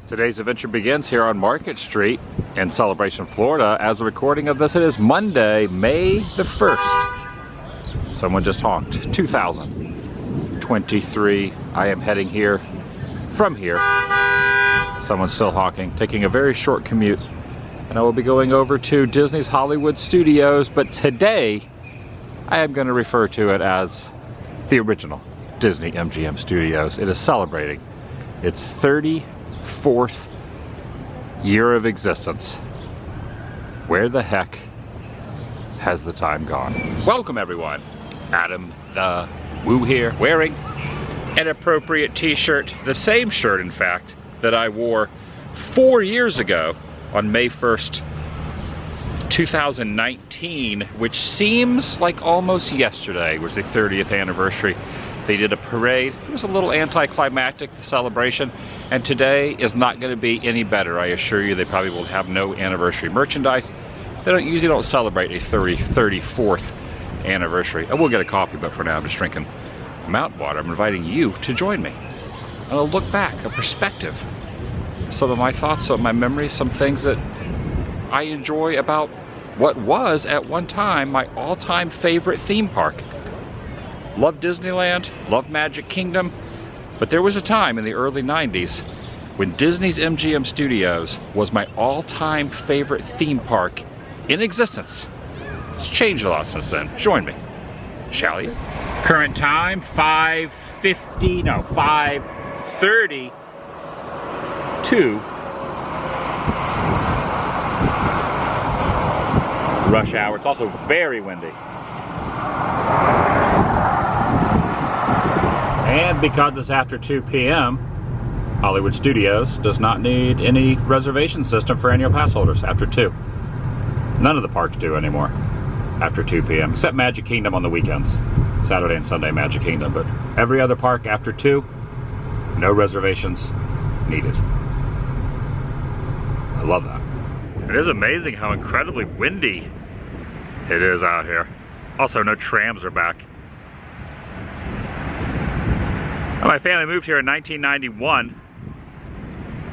Today's adventure begins here on Market Street in Celebration, Florida. As a recording of this, it is Monday, May the 1st. Someone just honked. 2023. I am heading here from here. Someone's still honking, taking a very short commute. And I will be going over to Disney's Hollywood Studios, but today I am going to refer to it as the original Disney MGM Studios. It is celebrating its 34th year of existence. Where the heck has the time gone? Welcome everyone. Adam the Woo here, wearing an appropriate t-shirt, the same shirt in fact that I wore 4 years ago on May 1st, 2019, which seems like almost yesterday was the 30th anniversary. They did a parade. It was a little anticlimactic, the celebration, and today is not going to be any better. I assure you, they probably will have no anniversary merchandise. They usually don't celebrate a 34th anniversary. I will get a coffee, but for now I'm just drinking mountain water. I'm inviting you to join me. And I'll look back, a perspective, some of my thoughts, some of my memories, some things that I enjoy about what was at one time my all-time favorite theme park. Love Disneyland, love Magic Kingdom, but there was a time in the early 90s when Disney's MGM Studios was my all-time favorite theme park in existence. It's changed a lot since then. Join me, shall you? Current time, 5:32. Rush hour. It's also very windy. And because it's after 2 p.m., Hollywood Studios does not need any reservation system for annual pass holders after 2. None of the parks do anymore after 2 p.m., except Magic Kingdom on the weekends. Saturday and Sunday Magic Kingdom, but every other park after 2, no reservations needed. I love that. It is amazing how incredibly windy it is out here. Also, no trams are back. My family moved here in 1991.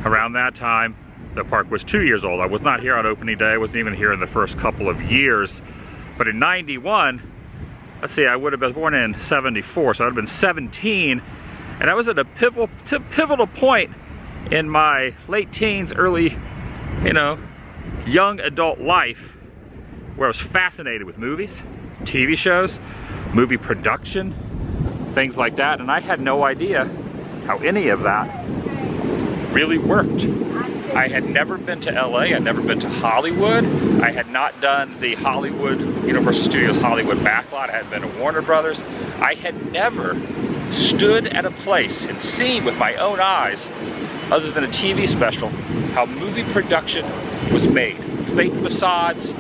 Around that time, the park was 2 years old. I was not here on opening day. I wasn't even here in the first couple of years. But in 91, let's see, I would have been born in 74, so I would have been 17. And I was at a pivotal point in my late teens, early, young adult life, where I was fascinated with movies, TV shows, movie production, things like that, and I had no idea how any of that really worked. I had never been to LA, I'd never been to Hollywood, I had not done the Hollywood, Universal Studios Hollywood Backlot, I hadn't been to Warner Brothers. I had never stood at a place and seen with my own eyes, other than a TV special, how movie production was made. Fake facades,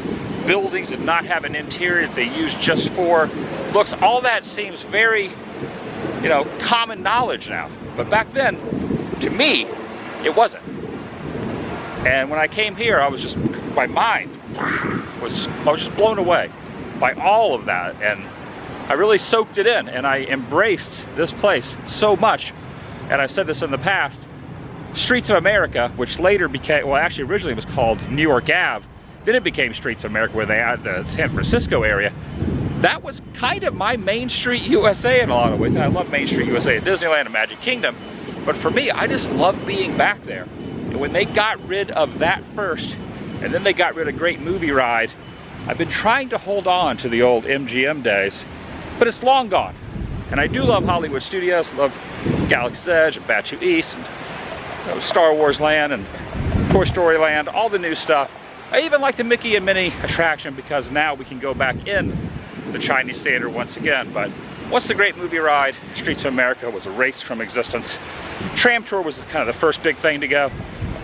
buildings that not have an interior that they use just for looks. All that seems very, common knowledge now. But back then, to me, it wasn't. And when I came here, I was just, my mind was just blown away by all of that. And I really soaked it in, and I embraced this place so much. And I've said this in the past, Streets of America, which later became, well, actually originally was called New York Ave, then it became Streets of America, where they had the San Francisco area. That was kind of my Main Street USA in a lot of ways. And I love Main Street USA at Disneyland and Magic Kingdom. But for me, I just love being back there. And when they got rid of that first, and then they got rid of Great Movie Ride, I've been trying to hold on to the old MGM days, but it's long gone. And I do love Hollywood Studios, love Galaxy's Edge, and Batu East, and Star Wars Land, and Toy Story Land, all the new stuff. I even like the Mickey and Minnie attraction because now we can go back in the Chinese Theater once again. But once the Great Movie Ride, Streets of America was erased from existence. Tram Tour was kind of the first big thing to go.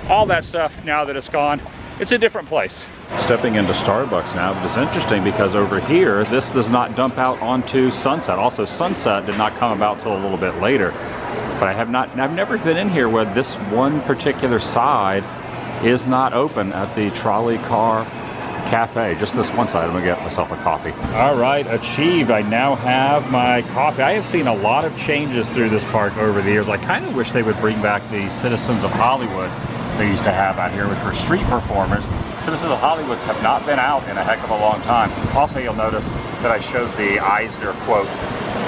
All that stuff, now that it's gone, it's a different place. Stepping into Starbucks now, but it's interesting because over here, this does not dump out onto Sunset. Also, Sunset did not come about till a little bit later. But I've never been in here where this one particular side is not open at the Trolley Car Cafe. Just this one side. I'm gonna get myself a coffee. All right, achieved. I now have my coffee. I have seen a lot of changes through this park over the years. I kind of wish they would bring back the Citizens of Hollywood they used to have out here, which were street performers. So this is the Hollywoods have not been out in a heck of a long time. Also, you'll notice that I showed the Eisner quote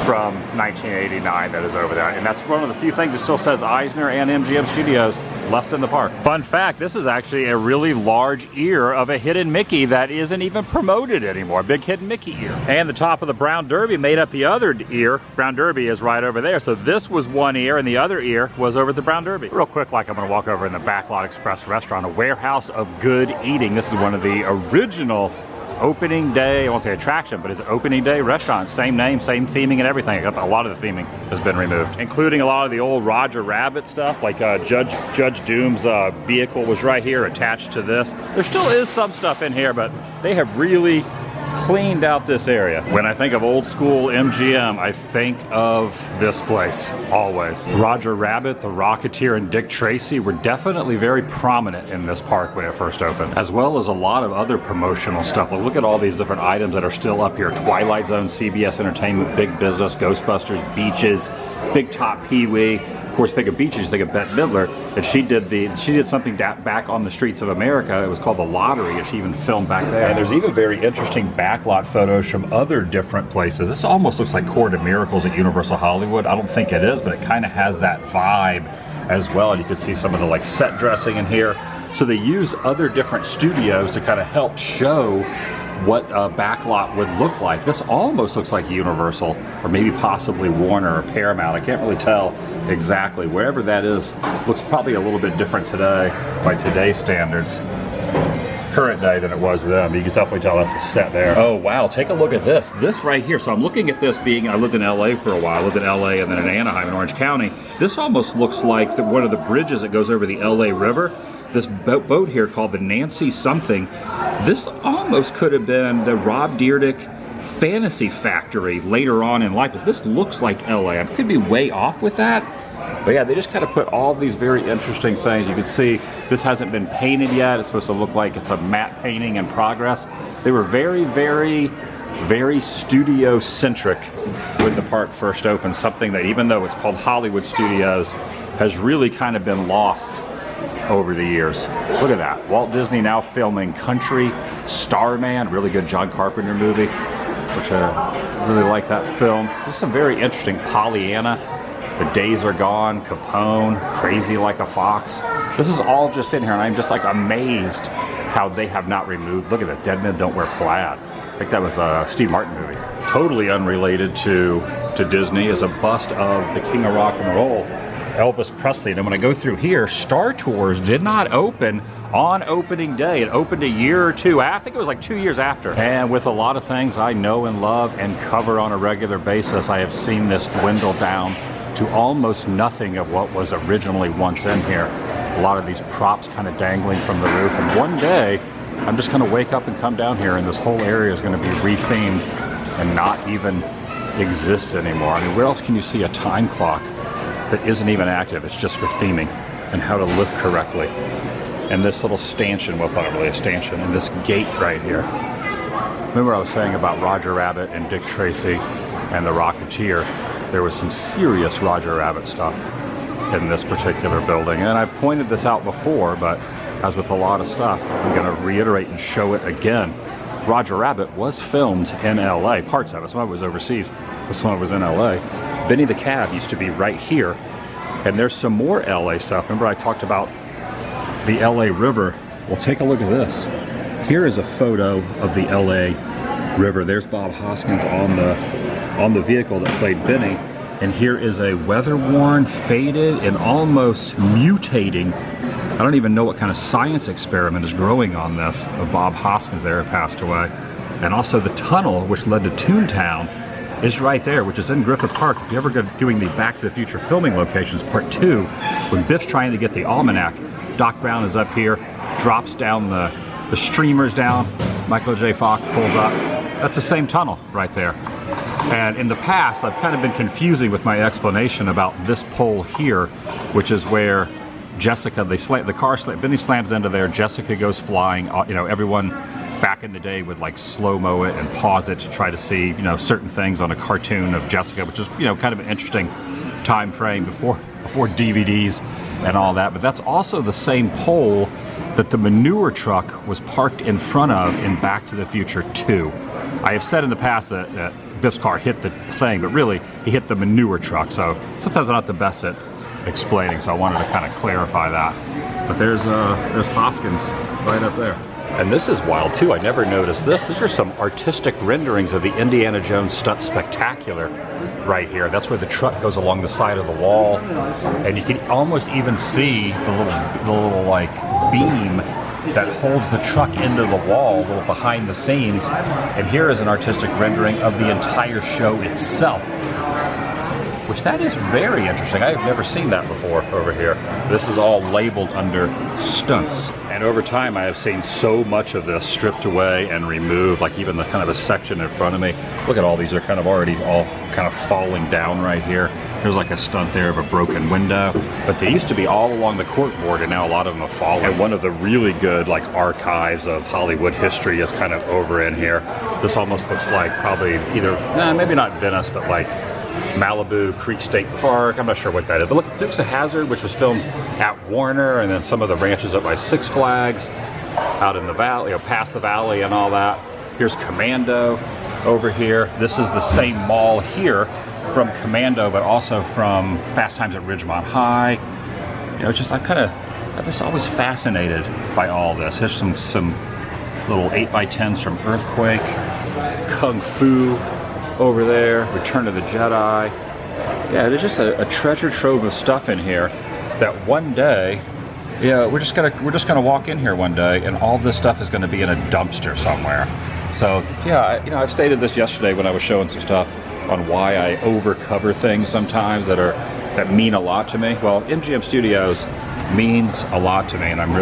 from 1989 that is over there. And that's one of the few things that still says Eisner and MGM Studios left in the park. Fun fact, this is actually a really large ear of a hidden Mickey that isn't even promoted anymore. Big hidden Mickey ear. And the top of the Brown Derby made up the other ear. Brown Derby is right over there. So this was one ear and the other ear was over at the Brown Derby. Real quick, like I'm gonna walk over in the Backlot Express restaurant, a warehouse of good eating. This is one of the original opening day, I won't say attraction, but it's an opening day restaurant. Same name, same theming and everything. A lot of the theming has been removed, including a lot of the old Roger Rabbit stuff, like Judge Doom's vehicle was right here attached to this. There still is some stuff in here, but they have really cleaned out this area. When I think of old school MGM, I think of this place, always. Roger Rabbit, the Rocketeer, and Dick Tracy were definitely very prominent in this park when it first opened, as well as a lot of other promotional stuff. Look at all these different items that are still up here. Twilight Zone, CBS Entertainment, Big Business, Ghostbusters, Beaches, Big Top Pee-wee. Of course, think of Beaches, think of Bette Midler, and she did something back on the streets of America. It was called The Lottery, and she even filmed back there. And there's even very interesting backlot photos from other different places. This almost looks like Court of Miracles at Universal Hollywood. I don't think it is, but it kind of has that vibe as well. And you can see some of the like set dressing in here. So they use other different studios to kind of help show what a backlot would look like. This almost looks like Universal, or maybe possibly Warner or Paramount. I can't really tell exactly. Wherever that is, looks probably a little bit different today by today's standards, current day, than it was then. You can definitely tell that's a set there. Oh wow, take a look at this. This right here. So I'm looking at this being, I lived in LA for a while. I lived in LA and then in Anaheim in Orange County. This almost looks like one of the bridges that goes over the LA River. This boat here called the Nancy something. This almost could have been the Rob Dyrdek Fantasy Factory later on in life, but this looks like LA. I could be way off with that, but yeah, they just kind of put all these very interesting things. You can see this hasn't been painted yet. It's supposed to look like it's a matte painting in progress. They were very, very, very studio-centric when the park first opened, something that, even though it's called Hollywood Studios, has really kind of been lost over the years. Look at that. Walt Disney now filming Country, Starman, really good John Carpenter movie, which I really like that film. There's some very interesting Pollyanna, The Days Are Gone, Capone, Crazy Like a Fox. This is all just in here, and I'm just like amazed how they have not removed. Look at that, Dead Men Don't Wear Plaid. I think that was a Steve Martin movie. Totally unrelated to Disney is a bust of the King of Rock and Roll, Elvis Presley. And when I go through here, Star Tours did not open on opening day. It opened a year or two, I think it was like 2 years after. And with a lot of things I know and love and cover on a regular basis, I have seen this dwindle down to almost nothing of what was originally once in here. A lot of these props kind of dangling from the roof. And one day, I'm just gonna wake up and come down here and this whole area is gonna be rethemed and not even exist anymore. I mean, where else can you see a time clock that isn't even active? It's just for theming and how to lift correctly. And this little stanchion, well, it's not really a stanchion, and this gate right here. Remember I was saying about Roger Rabbit and Dick Tracy and the Rocketeer? There was some serious Roger Rabbit stuff in this particular building. And I've pointed this out before, but as with a lot of stuff, I'm gonna reiterate and show it again. Roger Rabbit was filmed in LA, parts of it. Some of it was overseas, but some of it was in LA. Benny the Cab used to be right here. And there's some more LA stuff. Remember I talked about the LA River? Well, take a look at this. Here is a photo of the LA River. There's Bob Hoskins on the vehicle that played Benny. And here is a weather-worn, faded, and almost mutating, I don't even know what kind of science experiment is growing on this, of Bob Hoskins there, who passed away. And also the tunnel, which led to Toontown, is right there, which is in Griffith Park. If you ever go doing the Back to the Future filming locations, part 2, when Biff's trying to get the almanac, Doc Brown is up here, drops down the streamers down, Michael J. Fox pulls up. That's the same tunnel right there. And in the past, I've kind of been confusing with my explanation about this pole here, which is where Jessica, Benny slams into there, Jessica goes flying, you know, everyone back in the day would like slow-mo it and pause it to try to see, you know, certain things on a cartoon of Jessica, which is, you know, kind of an interesting time frame before DVDs and all that, but that's also the same pole that the manure truck was parked in front of in Back to the Future 2. I have said in the past that Biff's car hit the thing, but really he hit the manure truck, so sometimes I'm not the best at explaining, so I wanted to kind of clarify that. But there's Hoskins right up there. And this is wild too, I never noticed this. These are some artistic renderings of the Indiana Jones Stunt Spectacular right here. That's where the truck goes along the side of the wall, and you can almost even see the little like beam that holds the truck into the wall, a little behind the scenes. And here is an artistic rendering of the entire show itself, which that is very interesting. I have never seen that before over here. This is all labeled under stunts. And over time I have seen so much of this stripped away and removed, like even the kind of a section in front of me. Look at all these, they're kind of already all kind of falling down right here. There's like a stunt there of a broken window, but they used to be all along the corkboard, and now a lot of them have fallen. And one of the really good like archives of Hollywood history is kind of over in here. This almost looks like probably either, maybe not Venice, but like Malibu Creek State Park. I'm not sure what that is, but look at Dukes of Hazzard, which was filmed at Warner, and then some of the ranches up by Six Flags out in the valley, past the valley and all that. Here's Commando over here. This is the same mall here from Commando, but also from Fast Times at Ridgemont High. It's just I'm just always fascinated by all this. Here's some little 8x10s from Earthquake, Kung Fu over there, Return of the Jedi. Yeah, there's just a treasure trove of stuff in here that one day, we're just gonna walk in here one day and all this stuff is gonna be in a dumpster somewhere. So yeah, I've stated this yesterday when I was showing some stuff on why I overcover things sometimes that mean a lot to me. Well, MGM Studios means a lot to me, and I'm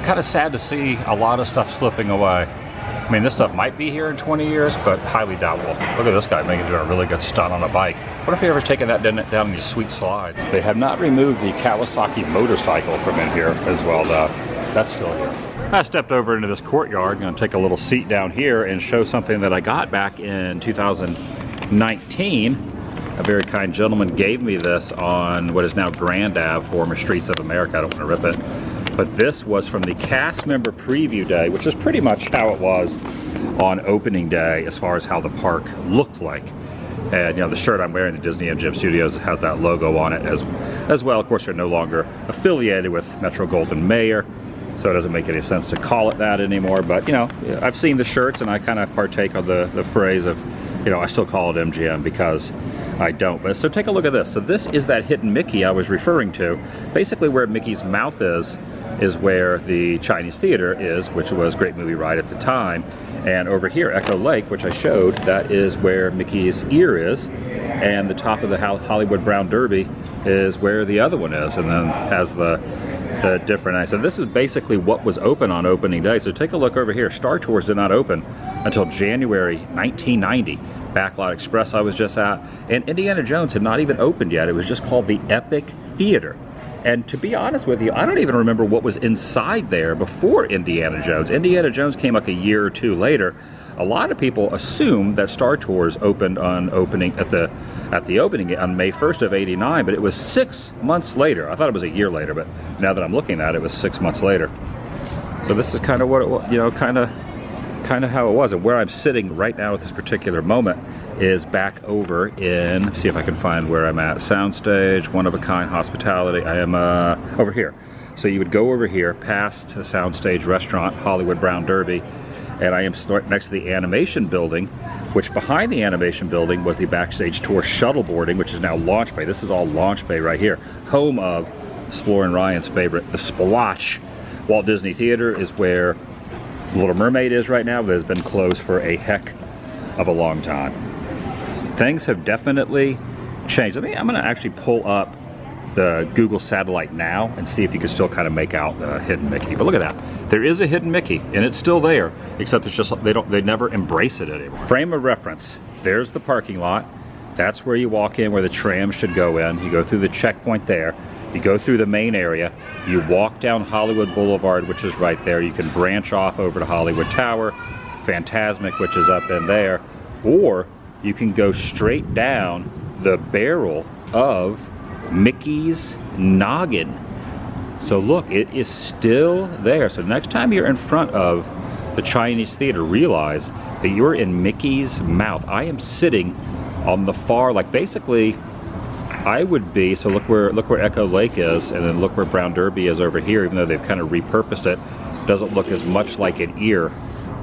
kind of sad to see a lot of stuff slipping away. I mean, this stuff might be here in 20 years, but highly doubtful. Look at this guy doing a really good stunt on a bike. What if he ever taken that down these sweet slides? They have not removed the Kawasaki motorcycle from in here as well, though. That's still here. I stepped over into this courtyard. I'm going to take a little seat down here and show something that I got back in 2019. A very kind gentleman gave me this on what is now Grand Ave, former Streets of America. I don't want to rip it. But this was from the cast member preview day, which is pretty much how it was on opening day as far as how the park looked like. And the shirt I'm wearing, the Disney MGM Studios, has that logo on it as well. Of course, they're no longer affiliated with Metro-Goldwyn-Mayer, so it doesn't make any sense to call it that anymore. But I've seen the shirts, and I kind of partake of the phrase of, I still call it MGM because I don't. But so take a look at this. So this is that hidden Mickey I was referring to. Basically where Mickey's mouth is where the Chinese Theater is, which was Great Movie Ride at the time. And over here, Echo Lake, which I showed, that is where Mickey's ear is. And the top of the Hollywood Brown Derby is where the other one is, and then has the different eyes. So this is basically what was open on opening day. So take a look over here. Star Tours did not open until January 1990. Backlot Express I was just at. And Indiana Jones had not even opened yet. It was just called the Epic Theater. And to be honest with you, I don't even remember what was inside there before Indiana Jones. Indiana Jones came like a year or two later. A lot of people assume that Star Tours opened on at the opening on May 1st of '89, but it was 6 months later. I thought it was a year later, but now that I'm looking at it, it was 6 months later. So this is kind of what it was, kind of how it was. And where I'm sitting right now at this particular moment is back over in, see if I can find where I'm at, Soundstage, One of a Kind Hospitality. I am over here. So you would go over here past a Soundstage restaurant, Hollywood Brown Derby, and I am next to the animation building, which behind the animation building was the Backstage Tour shuttleboarding, which is now Launch Bay. This is all Launch Bay right here, home of Explorer and Ryan's favorite, the Splotch. Walt Disney Theater is where Little Mermaid is right now, but has been closed for a heck of a long time. Things have definitely changed. I'm going to actually pull up the Google satellite now and see if you can still kind of make out the hidden Mickey. But look at that. There is a hidden Mickey, and it's still there, except it's just they never embrace it anymore. Frame of reference. There's the parking lot. That's where you walk in, where the tram should go in. You go through the checkpoint there. You go through the main area. You walk down Hollywood Boulevard, which is right there. You can branch off over to Hollywood Tower, Fantasmic, which is up in there, or you can go straight down the barrel of Mickey's Noggin. So look, it is still there. So next time you're in front of the Chinese theater, realize that you're in Mickey's mouth. I am sitting on the far, like basically, I would be, so look where Echo Lake is, and then look where Brown Derby is over here, even though they've kind of repurposed it. Doesn't look as much like an ear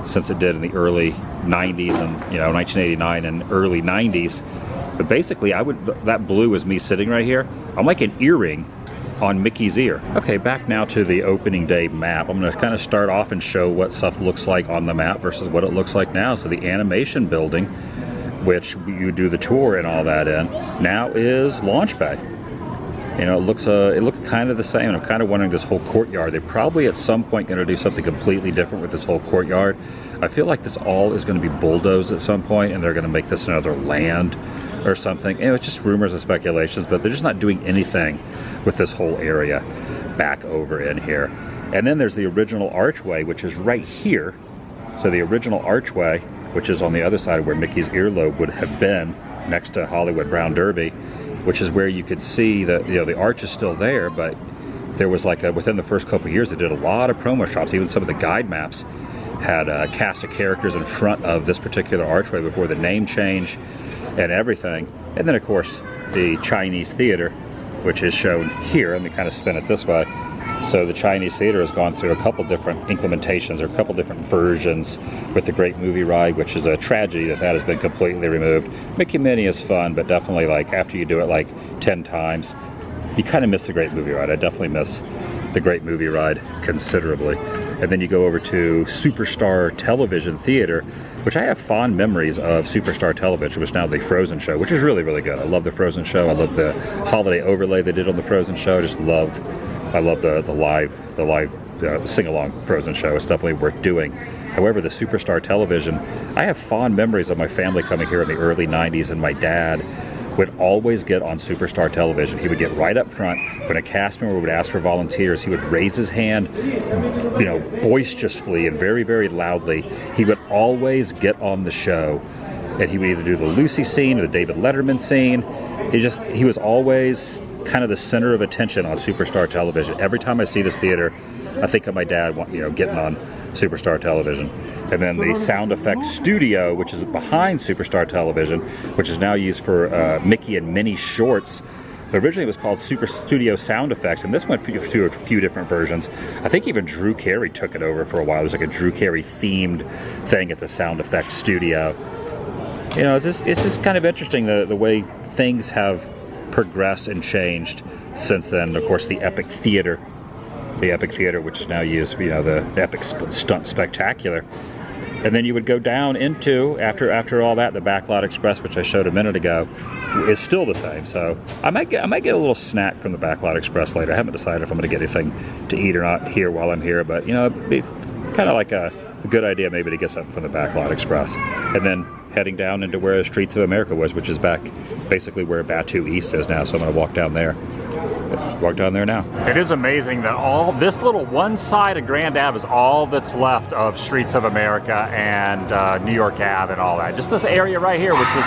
since it did in the early 90s and 1989 and early 90s. But basically, that blue is me sitting right here. I'm like an earring on Mickey's ear. Okay, back now to the opening day map. I'm going to kind of start off and show what stuff looks like on the map versus what it looks like now. So the animation building, which you do the tour and all that in, now is Launch Bay. It looks kind of the same. And I'm kind of wondering this whole courtyard. They're probably at some point going to do something completely different with this whole courtyard. I feel like this all is going to be bulldozed at some point, and they're going to make this another land or something. It's just rumors and speculations, but they're just not doing anything with this whole area back over in here. And then there's the original archway, which is right here. So the original archway, which is on the other side of where Mickey's earlobe would have been, next to Hollywood Brown Derby, which is where you could see that the arch is still there, but there was like within the first couple of years, they did a lot of promo shops. Even some of the guide maps had a cast of characters in front of this particular archway before the name change and everything. And then of course the Chinese theater, which is shown here. Let me kind of spin it this way. So the Chinese theater has gone through a couple different implementations or a couple different versions with the Great Movie Ride, which is a tragedy that has been completely removed. Mickey Minnie is fun, but definitely like after you do it like 10 times, you kind of miss the Great Movie Ride. I definitely miss the Great Movie Ride considerably. And then you go over to Superstar Television Theater, which I have fond memories of Superstar Television, which is now the Frozen show, which is really, really good. I love the Frozen show. I love the holiday overlay they did on the Frozen show. I love the live sing-along Frozen show. It's definitely worth doing. However, the Superstar Television, I have fond memories of my family coming here in the early 90s, and my dad would always get on Superstar Television. He would get right up front. When a cast member would ask for volunteers, he would raise his hand, boisterously and very, very loudly. He would always get on the show, and he would either do the Lucy scene or the David Letterman scene. He was always kind of the center of attention on Superstar Television. Every time I see this theater, I think of my dad, getting on Superstar Television. And then the sound effects studio, which is behind Superstar Television, which is now used for Mickey and Minnie shorts. But originally it was called Super Studio Sound Effects, and this went through a few different versions. I think even Drew Carey took it over for a while. It was like a Drew Carey themed thing at the sound effects studio. It's just kind of interesting the way things have progressed and changed since then. Of course, the Epic Theater, which is now used for the Epic Stunt Spectacular. And then you would go down into, after all that, the Backlot Express, which I showed a minute ago, is still the same. So I might get a little snack from the Backlot Express later. I haven't decided if I'm going to get anything to eat or not here while I'm here, but it'd be kind of like a good idea maybe to get something from the Backlot Express. And then heading down into where Streets of America was, which is back basically where Batu East is now. So I'm going to walk down there. Now. It is amazing that all this little one side of Grand Ave is all that's left of Streets of America and New York Ave and all that. Just this area right here, which was,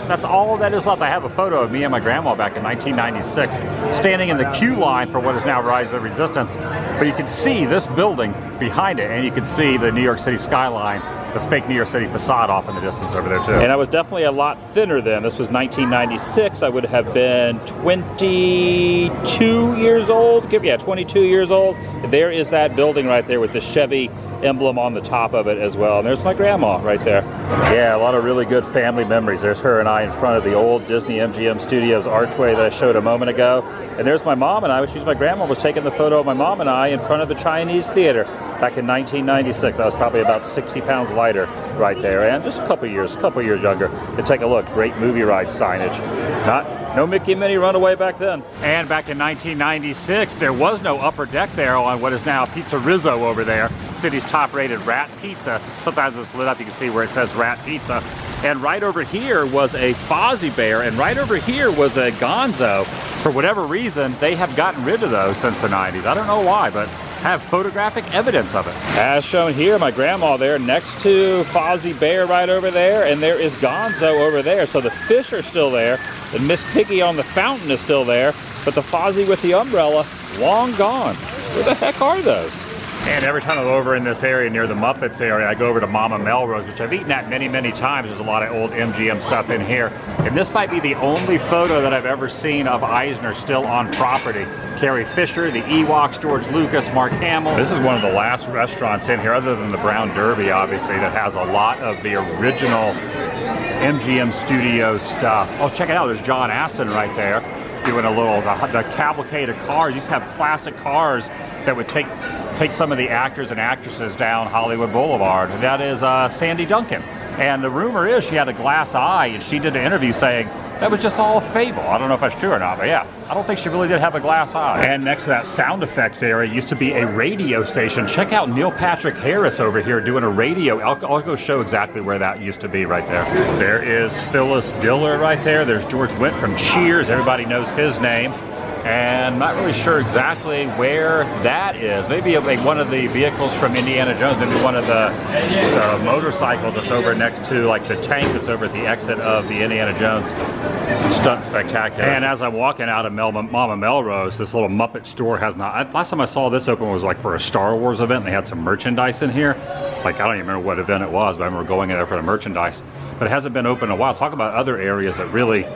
that's all that is left. I have a photo of me and my grandma back in 1996 standing in the queue line for what is now Rise of the Resistance. But you can see this building behind it, and you can see the New York City skyline, the fake New York City facade off in the distance over there too. And I was definitely a lot thinner then. This was 1996. I would have been 22 years old. Yeah, 22 years old. There is that building right there with the Chevy emblem on the top of it as well. And there's my grandma right there. Yeah, a lot of really good family memories. There's her and I in front of the old Disney MGM Studios archway that I showed a moment ago. And there's my mom and I. My grandma was taking the photo of my mom and I in front of the Chinese theater back in 1996. I was probably about 60 pounds lighter right there, and just a couple years younger. And take a look, Great Movie Ride signage. No Mickey and Minnie Runaway back then. And back in 1996, there was no upper deck there on what is now Pizza Rizzo over there, city's top-rated rat pizza. Sometimes it's lit up, you can see where it says rat pizza. And right over here was a Fozzie Bear, and right over here was a Gonzo. For whatever reason, they have gotten rid of those since the 90s. I don't know why, but have photographic evidence of it. As shown here, my grandma there next to Fozzie Bear right over there, and there is Gonzo over there. So the fish are still there. And Miss Piggy on the fountain is still there, but the Fozzie with the umbrella, long gone. Where the heck are those? And every time I'm over in this area near the Muppets area, I go over to Mama Melrose, which I've eaten at many, many times. There's a lot of old MGM stuff in here. And this might be the only photo that I've ever seen of Eisner still on property. Carrie Fisher, the Ewoks, George Lucas, Mark Hamill. This is one of the last restaurants in here, other than the Brown Derby, obviously, that has a lot of the original MGM Studios stuff. Oh, check it out. There's John Astin right there doing a little, the cavalcade of cars. You used to have classic cars that would take some of the actors and actresses down Hollywood Boulevard. That is Sandy Duncan. And the rumor is she had a glass eye, and she did an interview saying that was just all a fable. I don't know if that's true or not, but yeah, I don't think she really did have a glass eye. And next to that sound effects area used to be a radio station. Check out Neil Patrick Harris over here doing a radio. I'll go show exactly where that used to be right there. There is Phyllis Diller right there. There's George Wendt from Cheers. Everybody knows his name. And not really sure exactly where that is. Maybe one of the vehicles from Indiana Jones, maybe one of the motorcycles that's over next to like the tank that's over at the exit of the Indiana Jones Stunt Spectacular. And as I'm walking out of Mama Melrose, this little Muppet store has not, last time I saw this open was like for a Star Wars event, and they had some merchandise in here. Like, I don't even remember what event it was, but I remember going in there for the merchandise. But it hasn't been open in a while. Talk about other areas that really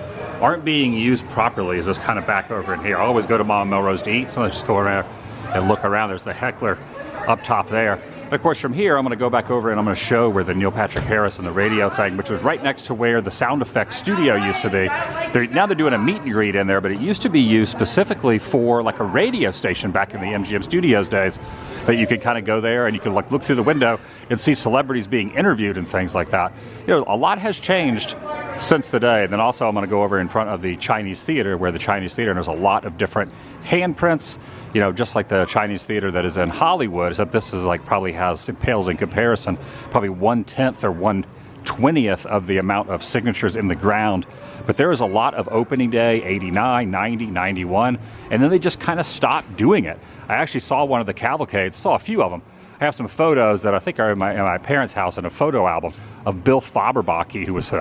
aren't being used properly. Is this kind of back over in here. I always go to Mama Melrose to eat, so let's just go around and look around. There's the heckler up top there. And of course, from here, I'm going to go back over and I'm going to show where the Neil Patrick Harris and the radio thing, which was right next to where the sound effects studio used to be. Now they're doing a meet and greet in there, but it used to be used specifically for like a radio station back in the MGM Studios days, that you could kind of go there and you could look through the window and see celebrities being interviewed and things like that. You know, a lot has changed since the day. And then also I'm going to go over in front of the Chinese Theater, where the Chinese Theater, and there's a lot of different handprints, you know, just like the Chinese Theater that is in Hollywood, except this is like probably it pales in comparison, probably 1/10 or 1/20th of the amount of signatures in the ground. But there is a lot of opening day, 89, 90, 91, and then they just kind of stopped doing it. I actually saw one of the cavalcades, saw a few of them. I have some photos that I think are in my parents' house in a photo album of Bill Faberbach, who was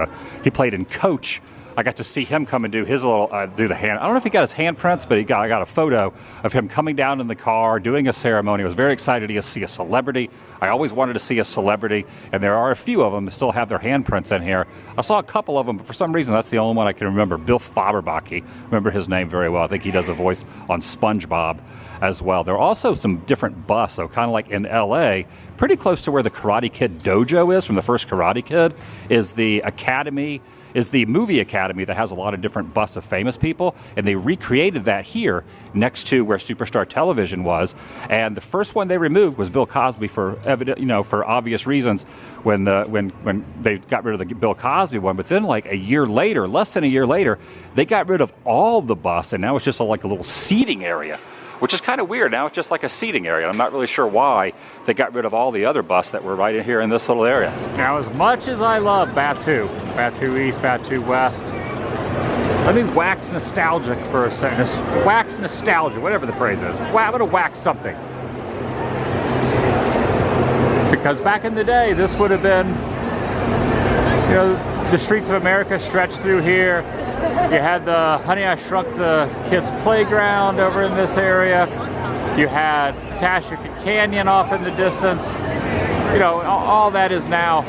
he played in Coach. I got to see him come and do his little do the hand. I don't know if he got his handprints, but I got a photo of him coming down in the car doing a ceremony. I was very excited to see a celebrity. I always wanted to see a celebrity, and there are a few of them that still have their handprints in here. I saw a couple of them, but for some reason that's the only one I can remember. Bill Faberbach. Remember his name very well. I think he does a voice on SpongeBob as well. There are also some different busts, so kind of like in LA, pretty close to where the Karate Kid dojo is from the first Karate Kid, is the Academy, is the movie academy that has a lot of different busts of famous people, and they recreated that here next to where Superstar Television was. And the first one they removed was Bill Cosby for for obvious reasons when they got rid of the Bill Cosby one. But then like a year later, less than a year later, they got rid of all the busts, and now it's just like a little seating area, which is kind of weird. Now it's just like a seating area. I'm not really sure why they got rid of all the other busts that were right in here in this little area. Now, as much as I love Batuu East, Batuu West, let me wax nostalgic for a second. Wax nostalgia, whatever the phrase is. I'm going to wax something. Because back in the day, this would have been, you know, the streets of America stretched through here. You had the Honey, I Shrunk the Kids playground over in this area. You had Catastrophe Canyon off in the distance. You know, all that is now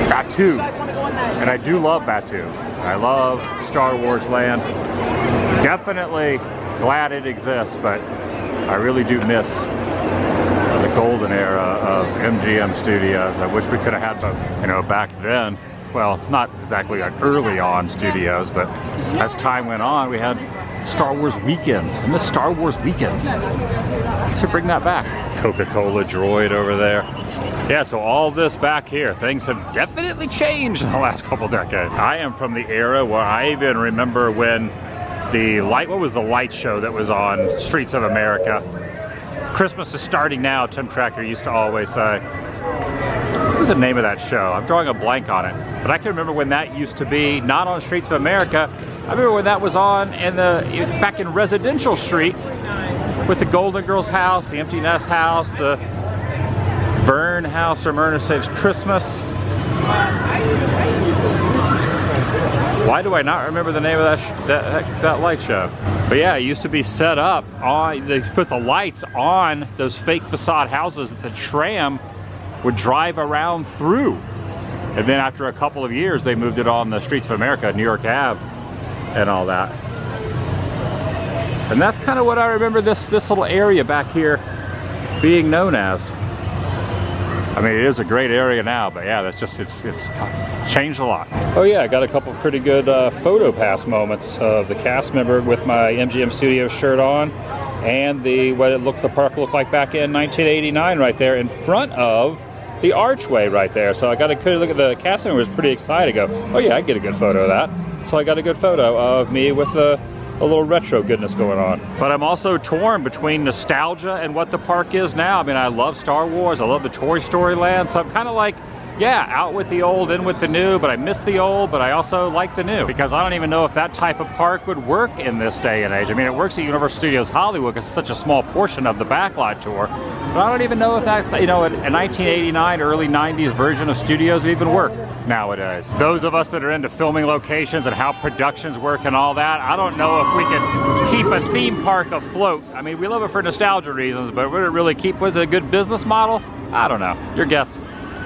Batuu. And I do love Batuu. I love Star Wars Land. Definitely glad it exists, but I really do miss the golden era of MGM Studios. I wish we could have had both, you know, back then. Well, not exactly like early on studios, but as time went on, we had Star Wars weekends. I miss Star Wars weekends. Should bring that back. Coca-Cola droid over there. Yeah, so all this back here, things have definitely changed in the last couple decades. I am from the era where I even remember when what was the light show that was on Streets of America? Christmas is starting now, Tim Tracker used to always say. What was the name of that show? I'm drawing a blank on it. But I can remember when that used to be not on Streets of America. I remember when that was on back in Residential Street with the Golden Girls house, the Empty Nest house, the Vern house, or Myrna Saves Christmas. Why do I not remember the name of that light show? But yeah, it used to be set up on, they put the lights on those fake facade houses that the tram would drive around through. And then after a couple of years, they moved it on the streets of America, New York Ave, and all that. And that's kind of what I remember this little area back here being known as. I mean, it is a great area now, but yeah, that's just, it's changed a lot. Oh yeah, I got a couple pretty good photo pass moments of the cast member with my MGM Studios shirt on, and the park looked like back in 1989 right there in front of the archway right there. So I got a good look at the cast member, was pretty excited to go, oh yeah, I get a good photo of that. So I got a good photo of me with a little retro goodness going on. But I'm also torn between nostalgia and what the park is now. I mean, I love Star Wars, I love the Toy Story land, so I'm kind of like, yeah, out with the old, in with the new, but I miss the old, but I also like the new. Because I don't even know if that type of park would work in this day and age. I mean, it works at Universal Studios Hollywood because it's such a small portion of the Backlot tour. But I don't even know if that, you know, a 1989, early 90s version of Studios would even work nowadays. Those of us that are into filming locations and how productions work and all that, I don't know if we can keep a theme park afloat. I mean, we love it for nostalgia reasons, but would it really keep, was it a good business model? I don't know. Your guess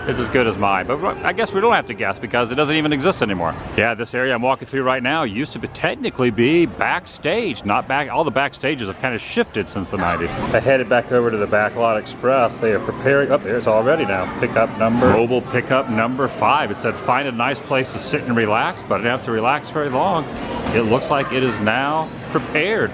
is as good as mine, but I guess we don't have to guess because it doesn't even exist anymore. Yeah, this area I'm walking through right now used to technically be backstage, not back. All the backstages have kind of shifted since the 90s. I headed back over to the Backlot Express. They are preparing, up there it's already now, mobile pickup number 5. It said find a nice place to sit and relax, but I didn't have to relax very long. It looks like it is now prepared.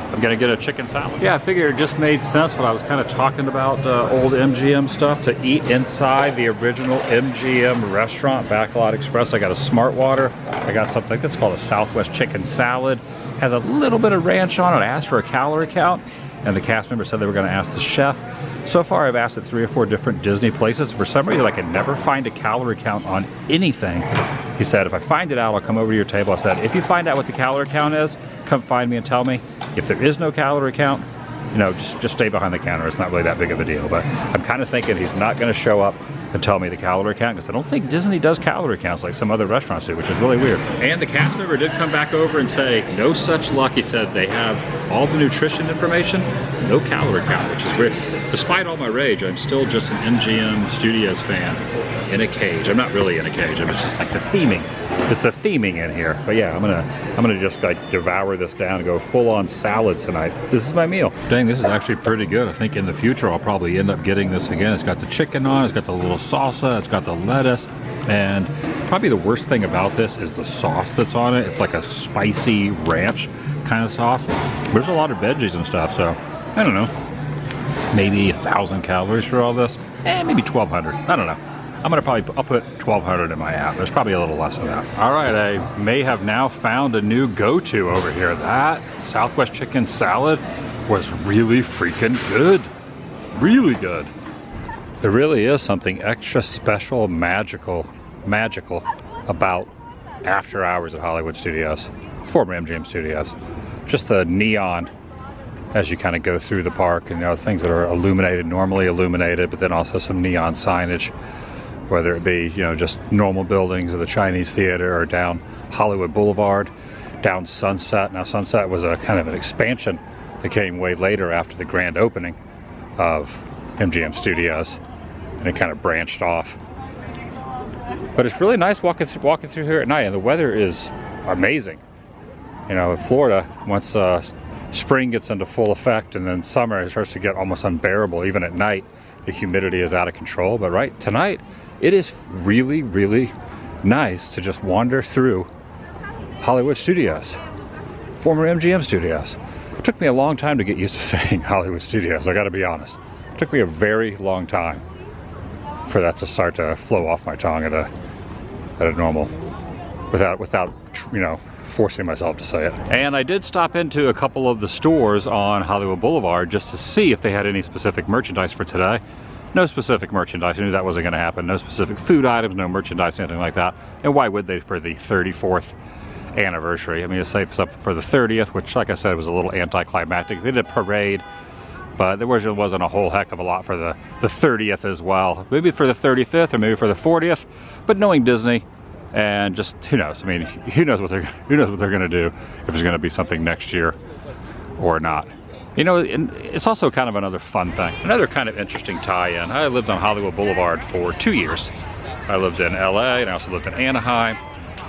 I'm gonna get a chicken salad. Yeah, I figured it just made sense when I was kind of talking about old MGM stuff to eat inside the original MGM restaurant, Backlot Express. I got a Smart Water. I got something that's called a Southwest chicken salad. Has a little bit of ranch on it. I asked for a calorie count, and the cast member said they were gonna ask the chef. So far, I've asked at 3 or 4 different Disney places. For some reason, I can never find a calorie count on anything. He said, if I find it out, I'll come over to your table. I said, if you find out what the calorie count is, come find me and tell me. If there is no calorie count, you know, just stay behind the counter. It's not really that big of a deal. But I'm kind of thinking he's not going to show up and tell me the calorie count, because I don't think Disney does calorie counts like some other restaurants do, which is really weird. And the cast member did come back over and say, no such luck. He said they have all the nutrition information, no calorie count, which is weird. Despite all my rage, I'm still just an MGM Studios fan in a cage. I'm not really in a cage. It's just like the theming. It's the theming in here. But yeah, I'm gonna just like devour this down and go full on salad tonight. This is my meal. Dang, this is actually pretty good. I think in the future I'll probably end up getting this again. It's got the chicken on, it's got the little salsa, it's got the lettuce, and probably the worst thing about this is the sauce that's on it. It's like a spicy ranch kind of sauce. There's a lot of veggies and stuff, so I don't know. Maybe 1,000 calories for all this. Maybe 1,200. I don't know. I'll put 1,200 in my app. There's probably a little less of that. All right, I may have now found a new go-to over here. That Southwest chicken salad was really freaking good. Really good. There really is something extra special, magical about after hours at Hollywood Studios, former MGM Studios. Just the neon as you kind of go through the park, and you know, things that are illuminated, normally illuminated, but then also some neon signage, whether it be, you know, just normal buildings of the Chinese Theater or down Hollywood Boulevard, down Sunset. Now Sunset was a kind of an expansion that came way later after the grand opening of MGM Studios, and it kind of branched off. But it's really nice walking through here at night, and the weather is amazing. You know, in Florida, once spring gets into full effect and then summer, it starts to get almost unbearable. Even at night, the humidity is out of control. But right tonight, it is really, really nice to just wander through Hollywood Studios, former MGM Studios. It took me a long time to get used to saying Hollywood Studios, I gotta be honest. It took me a very long time for that to start to flow off my tongue at a normal, without you know, forcing myself to say it. And I did stop into a couple of the stores on Hollywood Boulevard just to see if they had any specific merchandise for today. No specific merchandise. I knew that wasn't going to happen. No specific food items, no merchandise, anything like that. And why would they for the 34th anniversary? I mean, it's safe up for the 30th, which, like I said, was a little anticlimactic. They did a parade, but there wasn't a whole heck of a lot for the 30th as well. Maybe for the 35th or maybe for the 40th. But knowing Disney, And just, who knows? I mean, who knows what they're going to do, if there's going to be something next year or not. You know, and it's also kind of another fun thing, another kind of interesting tie-in. I lived on Hollywood Boulevard for 2 years. I lived in LA, and I also lived in Anaheim.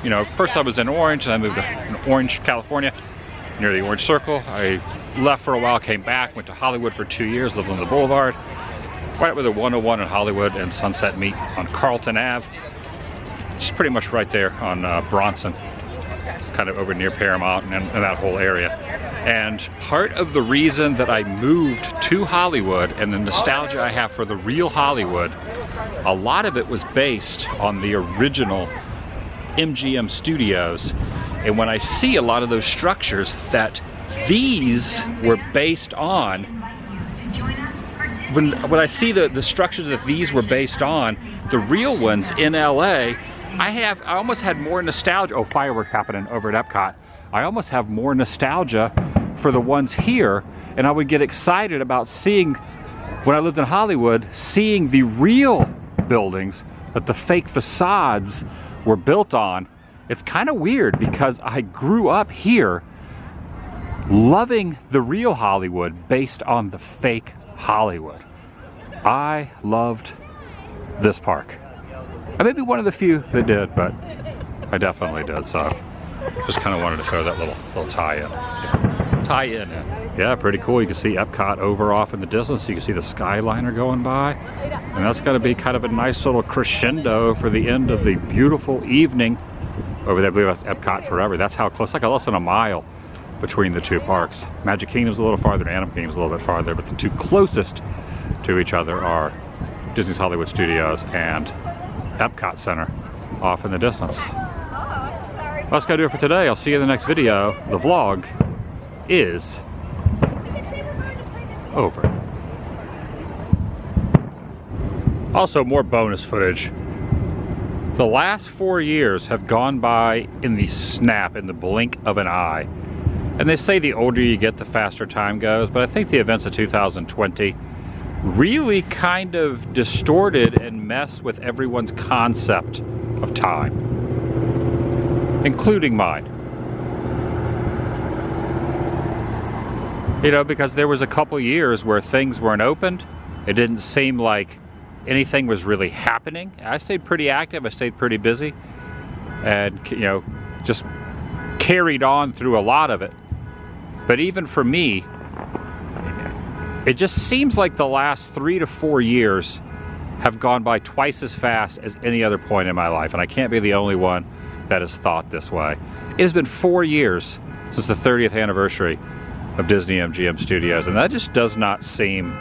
You know, first I was in Orange, and I moved to Orange, California, near the Orange Circle. I left for a while, came back, went to Hollywood for 2 years, lived on the Boulevard, right where the 101 in Hollywood and Sunset meet on Carlton Ave. Just pretty much right there on Bronson, kind of over near Paramount and that whole area. And part of the reason that I moved to Hollywood and the nostalgia I have for the real Hollywood, a lot of it was based on the original MGM studios. And when I see a lot of those structures that these were based on, when I see the structures that these were based on, the real ones in LA, I almost had more nostalgia. Oh, fireworks happening over at Epcot. I almost have more nostalgia for the ones here, and I would get excited about seeing, when I lived in Hollywood, seeing the real buildings that the fake facades were built on. It's kind of weird because I grew up here loving the real Hollywood based on the fake Hollywood. I loved this park. I may be one of the few that did, but I definitely did. So just kind of wanted to throw that little tie-in. Yeah, pretty cool. You can see Epcot over off in the distance. You can see the Skyliner going by. And that's going to be kind of a nice little crescendo for the end of the beautiful evening over there. I believe that's Epcot Forever. That's how close, like less than a mile between the two parks. Magic Kingdom's a little farther, and Animal Kingdom's a little bit farther, but the two closest to each other are Disney's Hollywood Studios and Epcot Center off in the distance. Well, that's gonna do it for today. I'll see you in the next video. The vlog is over. Also, more bonus footage. The last 4 years have gone by in the snap, in the blink of an eye. And they say the older you get, the faster time goes, but I think the events of 2020 really kind of distorted and messed with everyone's concept of time, including mine. You know, because there was a couple years where things weren't opened. It didn't seem like anything was really happening. I stayed pretty active, I stayed pretty busy, and, you know, just carried on through a lot of it. But even for me, it just seems like the last 3 to 4 years have gone by twice as fast as any other point in my life, and I can't be the only one that has thought this way. It has been 4 years since the 30th anniversary of Disney MGM Studios, and that just doesn't seem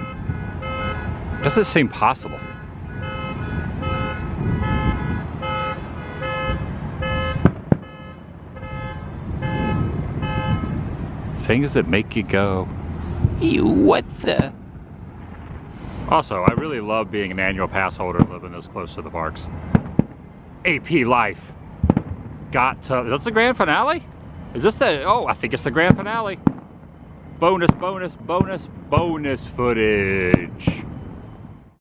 possible. Things that make you go, what the? Also, I really love being an annual pass holder living this close to the parks. AP Life. Is that the grand finale? Is this oh, I think it's the grand finale. Bonus footage.